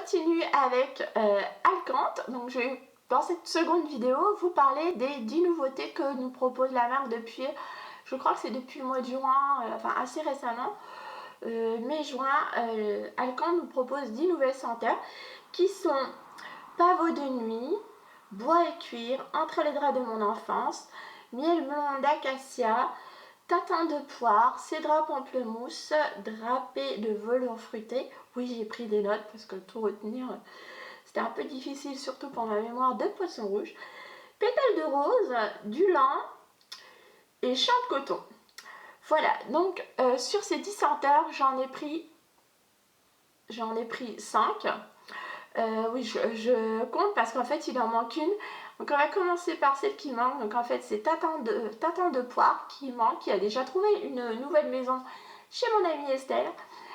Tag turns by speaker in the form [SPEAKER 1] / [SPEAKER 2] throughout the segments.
[SPEAKER 1] continue avec Alcante. Donc je vais dans cette seconde vidéo vous parler des 10 nouveautés que nous propose la marque depuis, je crois que c'est depuis le mois de juin, enfin assez récemment, mai-juin. Alcante nous propose 10 nouvelles senteurs qui sont pavot de nuit, bois et cuir, entre les draps de mon enfance, miel blond d'acacia, tatin de poire, cédra pamplemousse, drapé de velours fruité. Oui, j'ai pris des notes parce que tout retenir, c'était un peu difficile, surtout pour ma mémoire de poisson rouge. Pétales de rose, du lin et champ de coton. Voilà, donc sur ces 10 senteurs, j'en ai pris 5. Oui, je compte parce qu'en fait, il en manque une. Donc on va commencer par celle qui manque. Donc en fait, c'est tatin de poire qui manque, qui a déjà trouvé une nouvelle maison chez mon amie Estelle.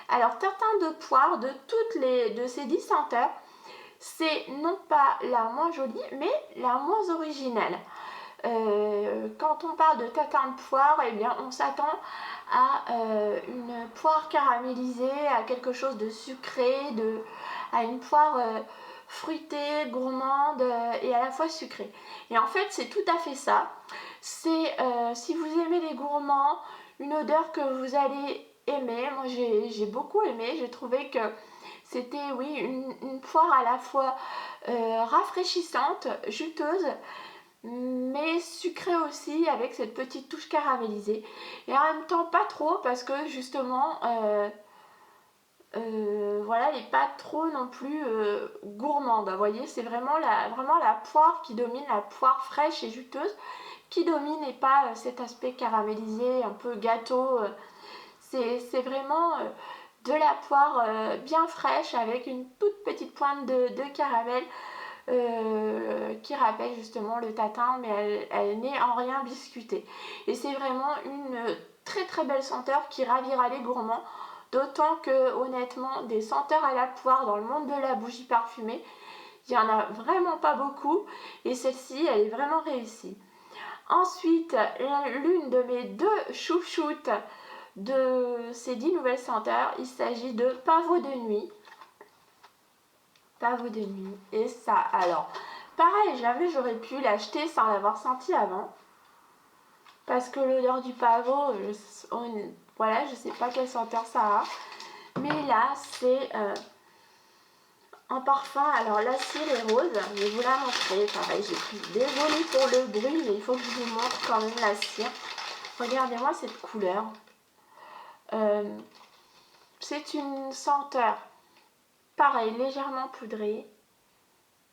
[SPEAKER 1] Alors tatin de poire, de ces 10 senteurs, c'est non pas la moins jolie, mais la moins originale. Quand on parle de tatin de poire, eh bien on s'attend à une poire caramélisée, à quelque chose de sucré, à une poire fruitée, gourmande et à la fois sucrée. Et en fait, c'est tout à fait ça. C'est, si vous aimez les gourmands, une odeur que vous allez aimer. Moi, j'ai beaucoup aimé. J'ai trouvé que c'était, oui, une poire à la fois rafraîchissante, juteuse, mais sucrée aussi, avec cette petite touche caramélisée. Et en même temps, pas trop, parce que justement, voilà, elle n'est pas trop non plus gourmande. Vous voyez, c'est vraiment la poire qui domine, la poire fraîche et juteuse qui domine, et pas cet aspect caramélisé, un peu gâteau. C'est vraiment de la poire bien fraîche avec une toute petite pointe de caramel qui rappelle justement le tatin, mais elle n'est en rien biscuitée. Et c'est vraiment une très très belle senteur qui ravira les gourmands, d'autant que honnêtement, des senteurs à la poire dans le monde de la bougie parfumée, il n'y en a vraiment pas beaucoup, et celle-ci, elle est vraiment réussie. Ensuite, l'une de mes deux chouchoutes de ces 10 nouvelles senteurs, il s'agit de pavot de nuit. Pavot de nuit. Et ça, alors, pareil, jamais j'aurais pu l'acheter sans l'avoir senti avant. Parce que l'odeur du pavot, voilà, je sais pas quelle senteur ça a. Mais là, c'est un parfum. Alors là, c'est les roses. Je vais vous la montrer. Pareil, j'ai pris. Désolée pour le bruit, mais il faut que je vous montre quand même la cire. Regardez-moi cette couleur. C'est une senteur, pareil, légèrement poudrée,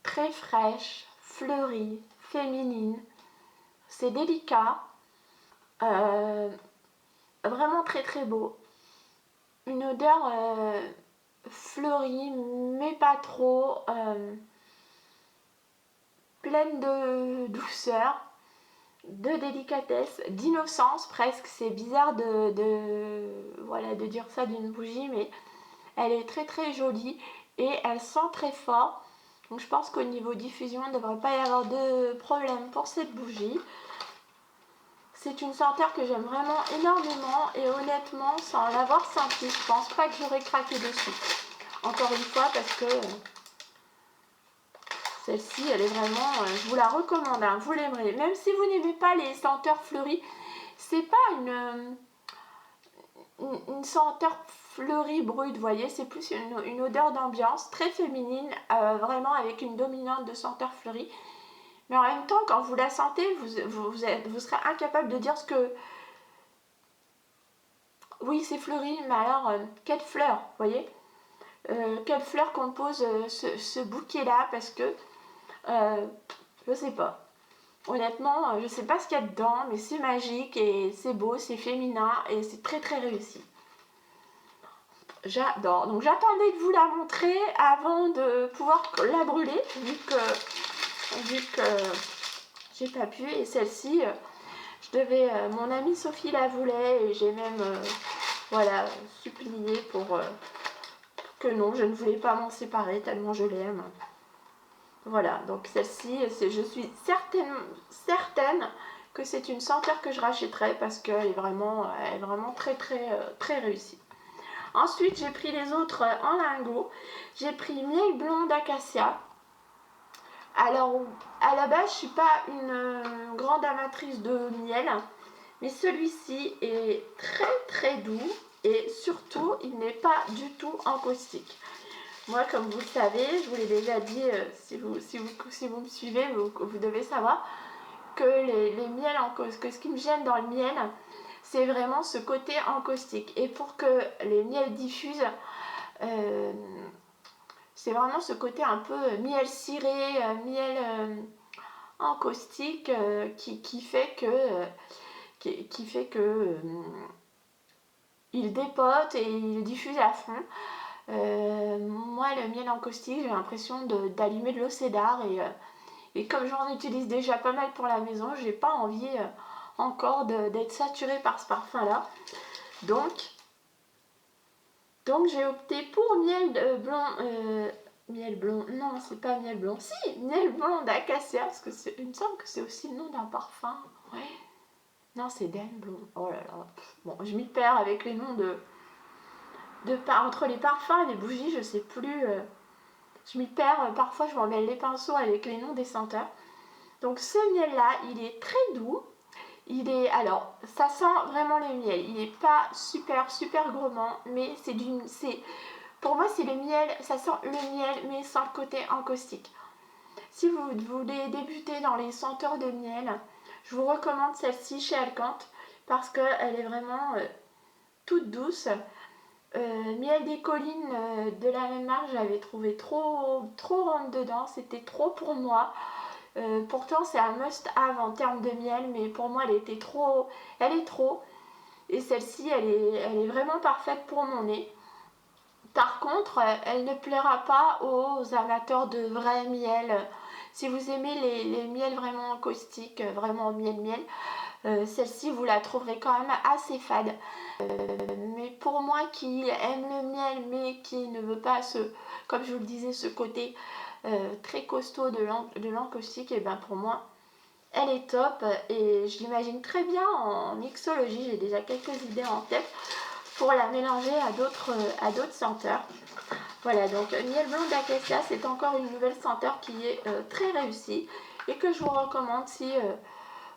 [SPEAKER 1] très fraîche, fleurie, féminine. C'est délicat, vraiment très très beau. Une odeur fleurie, mais pas trop, pleine de douceur, de délicatesse, d'innocence presque. C'est bizarre voilà, de dire ça d'une bougie, mais elle est très très jolie et elle sent très fort. Donc je pense qu'au niveau diffusion, il ne devrait pas y avoir de problème pour cette bougie. C'est une senteur que j'aime vraiment énormément, et honnêtement, sans l'avoir senti, je pense pas que j'aurais craqué dessus. Encore une fois, parce que celle-ci, elle est vraiment, je vous la recommande, hein, vous l'aimerez. Même si vous n'aimez pas les senteurs fleuries, c'est pas une senteur fleurie brute, vous voyez, c'est plus une odeur d'ambiance très féminine, vraiment avec une dominante de senteur fleurie. Mais en même temps, quand vous la sentez, vous serez incapable de dire ce que... Oui, c'est fleuri, mais alors, quelle fleur, vous voyez, quelle fleur compose ce bouquet-là, parce que, je sais pas. Honnêtement, je sais pas ce qu'il y a dedans, mais c'est magique, et c'est beau, c'est féminin, et c'est très très réussi. J'adore. Donc j'attendais de vous la montrer avant de pouvoir la brûler, vu que j'ai pas pu. Et celle-ci, mon amie Sophie la voulait, et j'ai même voilà, supplié pour que non, je ne voulais pas m'en séparer tellement je l'aime. Voilà, donc celle-ci, je suis certaine que c'est une senteur que je rachèterai, parce qu'elle est vraiment très très très réussie. Ensuite, j'ai pris les autres en lingots. J'ai pris miel blond d'acacia. Alors, à la base, je suis pas une grande amatrice de miel, mais celui-ci est très très doux et surtout, il n'est pas du tout en caustique. Moi, comme vous le savez, je vous l'ai déjà dit, si vous me suivez, vous devez savoir que les miels que ce qui me gêne dans le miel, c'est vraiment ce côté encaustique. Et pour que les miels diffusent, c'est vraiment ce côté un peu miel ciré, miel encaustique qui fait que il dépote et il diffuse à fond. Moi, le miel encaustique, j'ai l'impression d'allumer de l'eau cédar et comme j'en utilise déjà pas mal pour la maison, j'ai pas envie encore d'être saturée par ce parfum là. Donc j'ai opté pour miel blond, non c'est pas miel blond, si, miel blond d'acacia, parce que il me semble que c'est aussi le nom d'un parfum. Ouais. Non, c'est Den blond. Oh là là. Bon, je m'y perds avec les noms entre les parfums et les bougies, je sais plus. Je m'y perds, parfois je m'emmêle les pinceaux avec les noms des senteurs. Donc ce miel là, il est très doux. Alors, ça sent vraiment le miel. Il n'est pas super gourmand, mais pour moi c'est le miel, ça sent le miel, mais sans le côté encaustique. Si vous voulez débuter dans les senteurs de miel, je vous recommande celle-ci chez Alcante parce qu'elle est vraiment toute douce. Miel des collines de la même marque, j'avais trouvé trop rentre dedans, c'était trop pour moi. Pourtant c'est un must have en termes de miel, mais pour moi elle est trop. Et celle-ci elle est vraiment parfaite pour mon nez. Par contre, elle ne plaira pas aux amateurs de vrai miel. Si vous aimez les miels vraiment caustiques, vraiment miel, celle-ci vous la trouverez quand même assez fade. Mais pour moi qui aime le miel mais qui ne veut pas comme je vous le disais, ce côté très costaud de l'encaustique, et ben pour moi elle est top et je l'imagine très bien en mixologie. J'ai déjà quelques idées en tête pour la mélanger à d'autres senteurs. Voilà, donc miel blond d'acacia, c'est encore une nouvelle senteur qui est très réussie et que je vous recommande si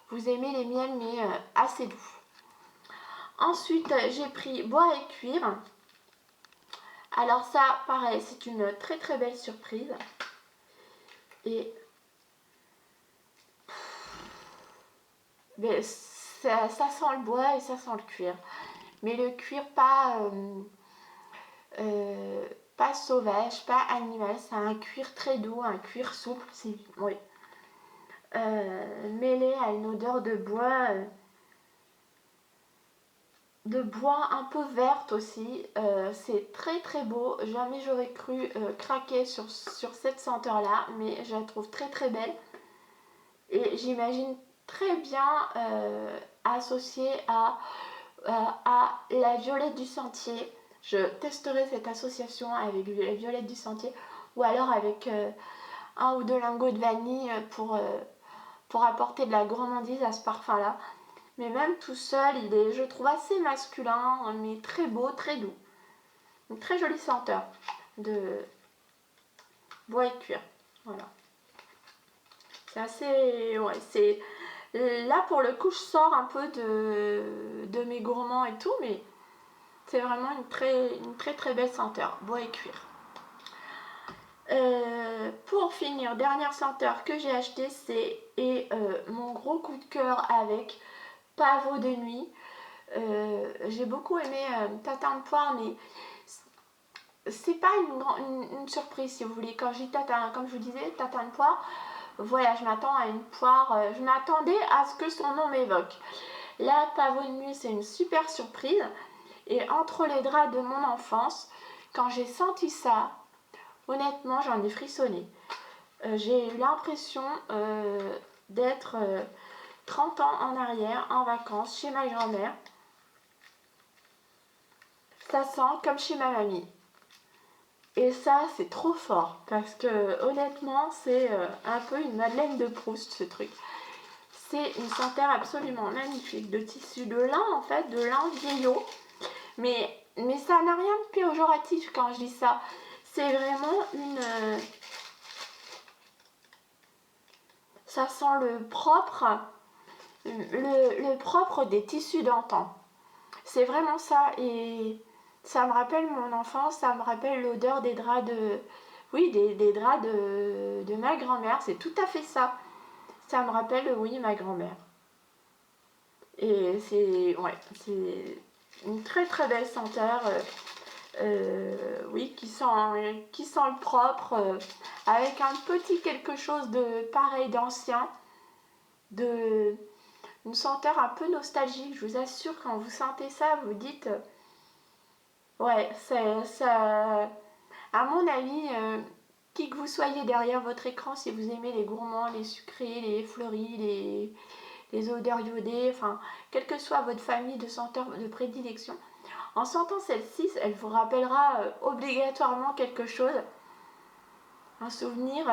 [SPEAKER 1] vous aimez les miels mais assez doux. Ensuite, j'ai pris bois et cuir. Alors ça, pareil, c'est une très très belle surprise. Et mais ça sent le bois et ça sent le cuir. Mais le cuir pas sauvage, pas animal, c'est un cuir très doux, un cuir souple, oui. Mêlé à une odeur de bois un peu verte aussi. C'est très très beau. Jamais j'aurais cru craquer sur cette senteur là, mais je la trouve très très belle et j'imagine très bien associée à la violette du sentier. Je testerai cette association avec la violette du sentier ou alors avec un ou deux lingots de vanille pour apporter de la gourmandise à ce parfum là. Mais même tout seul, il est, je trouve, assez masculin, mais très beau, très doux. Une très jolie senteur de bois et de cuir. Voilà. C'est assez... Ouais, c'est... Là, pour le coup, je sors un peu de mes gourmands et tout, mais c'est vraiment une très belle senteur, bois et cuir. Pour finir, dernière senteur que j'ai acheté, c'est mon gros coup de cœur avec Pavot de nuit. J'ai beaucoup aimé Tatin de poire, mais c'est pas une surprise si vous voulez. Quand j'ai comme je vous disais, Tatin de poire, voilà, je m'attends à une poire, je m'attendais à ce que son nom m'évoque. Là, Pavot de nuit, c'est une super surprise. Et entre les draps de mon enfance, quand j'ai senti ça, honnêtement, j'en ai frissonné. J'ai eu l'impression d'être 30 ans en arrière, en vacances, chez ma grand-mère. Ça sent comme chez ma mamie. Et ça, c'est trop fort, parce que honnêtement, c'est un peu une Madeleine de Proust, ce truc. C'est une senteur absolument magnifique, de tissu de lin, en fait, de lin vieillot. Mais mais ça n'a rien de péjoratif quand je dis ça. C'est vraiment une... ça sent le propre des tissus d'antan. C'est vraiment ça, et ça me rappelle mon enfance, ça me rappelle l'odeur des draps de... Oui, des draps de ma grand-mère, c'est tout à fait ça. Ça me rappelle, oui, ma grand-mère. Et c'est... Ouais, c'est une très très belle senteur, oui, qui sent le propre, avec un petit quelque chose de pareil d'ancien, de... une senteur un peu nostalgique. Je vous assure, quand vous sentez ça, vous dites... ouais, ça... À mon avis, qui que vous soyez derrière votre écran, si vous aimez les gourmands, les sucrés, les fleuris, les odeurs iodées, enfin, quelle que soit votre famille de senteurs de prédilection, en sentant celle-ci, elle vous rappellera obligatoirement quelque chose, un souvenir.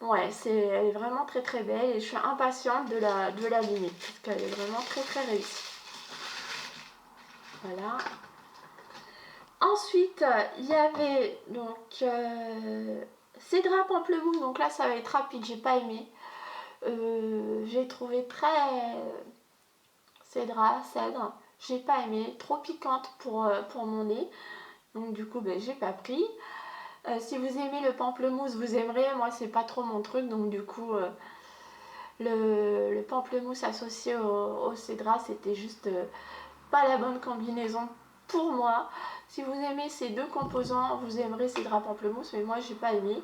[SPEAKER 1] Ouais, elle est vraiment très très belle, et je suis impatiente de l'allumer parce qu'elle est vraiment très très réussie. Voilà. Ensuite, il y avait donc Cédra Pamplemousse, donc là ça va être rapide, j'ai pas aimé. J'ai trouvé très cèdre, j'ai pas aimé, trop piquante pour mon nez, donc du coup j'ai pas pris. Si vous aimez le pamplemousse, vous aimerez, moi c'est pas trop mon truc, donc du coup le pamplemousse associé au cédra, c'était juste pas la bonne combinaison pour moi. Si vous aimez ces deux composants, vous aimerez cédra pamplemousse, mais moi j'ai pas aimé.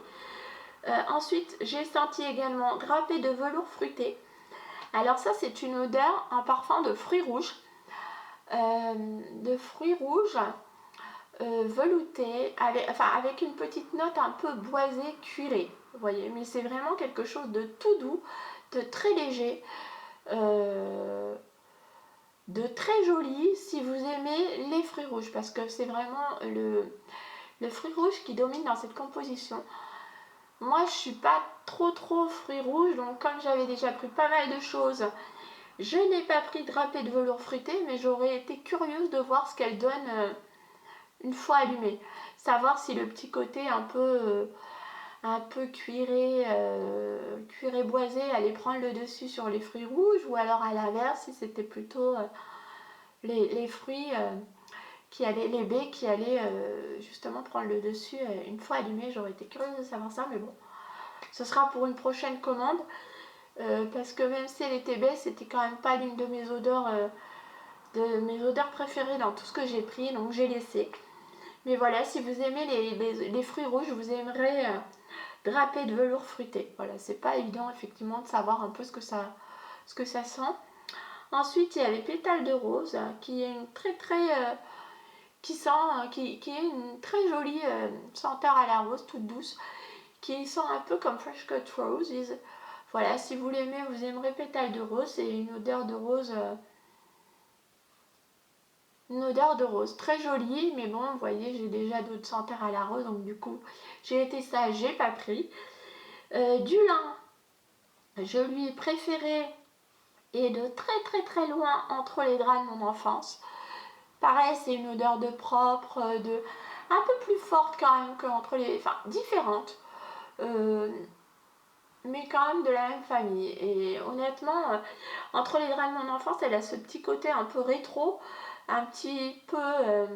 [SPEAKER 1] Ensuite, j'ai senti également drapé de velours fruité. Alors ça, c'est une odeur, un parfum de fruits rouges. Velouté, avec une petite note un peu boisée, cuirée. Vous voyez, mais c'est vraiment quelque chose de tout doux, de très léger. De très joli si vous aimez les fruits rouges, parce que c'est vraiment le fruit rouge qui domine dans cette composition. Moi je suis pas trop fruits rouges, donc comme j'avais déjà pris pas mal de choses, je n'ai pas pris drapé de velours fruité, mais j'aurais été curieuse de voir ce qu'elle donne une fois allumée, savoir si le petit côté un peu cuiré boisé allait prendre le dessus sur les fruits rouges, ou alors à l'inverse si c'était plutôt les fruits les baies qui allaient justement prendre le dessus une fois allumées. J'aurais été curieuse de savoir ça, mais bon, ce sera pour une prochaine commande, parce que même si elle était baie, c'était quand même pas l'une de mes odeurs préférées dans tout ce que j'ai pris, donc j'ai laissé. Mais voilà, si vous aimez les fruits rouges, vous aimerez drapé de velours fruité. Voilà, c'est pas évident effectivement de savoir un peu ce que ça sent. Ensuite, il y a les pétales de rose, qui est une qui est une très jolie senteur à la rose, toute douce, qui sent un peu comme Fresh Cut Roses. Voilà, si vous l'aimez, vous aimerez pétales de rose. C'est une odeur de rose, très jolie, mais bon, vous voyez, j'ai déjà d'autres senteurs à la rose, donc du coup, j'ai été sage, j'ai pas pris. Du lin, je lui ai préféré, et de très loin, entre les draps de mon enfance. Pareil, c'est une odeur de propre, un peu plus forte quand même qu'entre les... Enfin, différente. Mais quand même de la même famille. Et honnêtement, entre les draps de mon enfance, elle a ce petit côté un peu rétro, un petit peu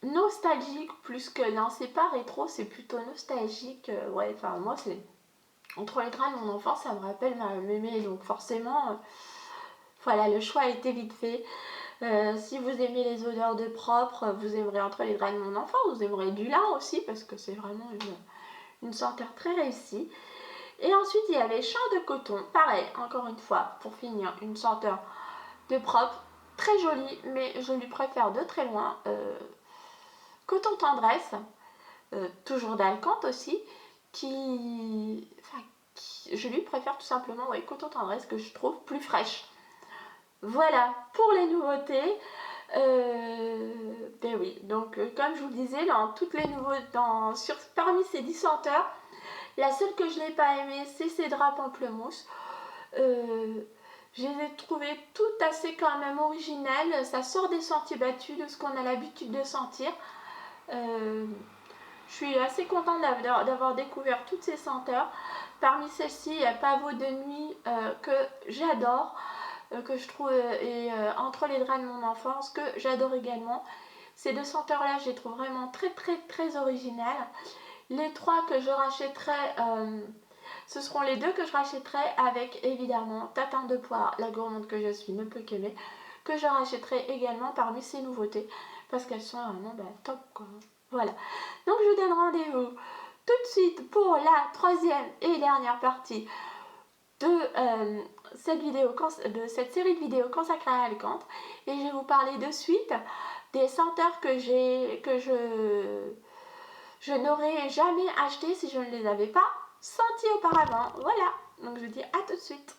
[SPEAKER 1] nostalgique, plus que... Non, c'est pas rétro, c'est plutôt nostalgique. Ouais, enfin, moi, c'est... Entre les draps de mon enfance, ça me rappelle ma mémé, donc forcément, voilà, le choix a été vite fait. Si vous aimez les odeurs de propre, vous aimerez entre les draps de mon enfant, vous aimerez du lin aussi, parce que c'est vraiment une senteur très réussie. Et ensuite, il y avait champ de coton, pareil, encore une fois, pour finir, une senteur de propre, très jolie, mais je lui préfère de très loin. Coton tendresse, toujours d'Alcante aussi, je lui préfère tout simplement, ouais, coton tendresse, que je trouve plus fraîche. Voilà pour les nouveautés. Ben oui, donc comme je vous le disais, dans toutes les nouveautés, parmi ces 10 senteurs, la seule que je n'ai pas aimée, c'est Cédra Pamplemousse. Je les ai trouvées toutes assez quand même originelles. Ça sort des sentiers battus, de ce qu'on a l'habitude de sentir. Je suis assez contente d'avoir découvert toutes ces senteurs. Parmi celles-ci, il y a Pavot de nuit que j'adore, que je trouve, et Entre les draps de mon enfance que j'adore également. Ces deux senteurs-là, je les trouve vraiment très originales. Les trois que je rachèterai, ce seront les deux que je rachèterai avec évidemment Tatin de poire, la gourmande que je suis ne peut qu'aimer, que je rachèterai également parmi ces nouveautés parce qu'elles sont vraiment top quoi. Voilà, donc je vous donne rendez-vous tout de suite pour la troisième et dernière partie de cette série de vidéos consacrée à Alicante, et je vais vous parler de suite des senteurs que je n'aurais jamais acheté si je ne les avais pas sentis auparavant. Voilà, donc je vous dis à tout de suite.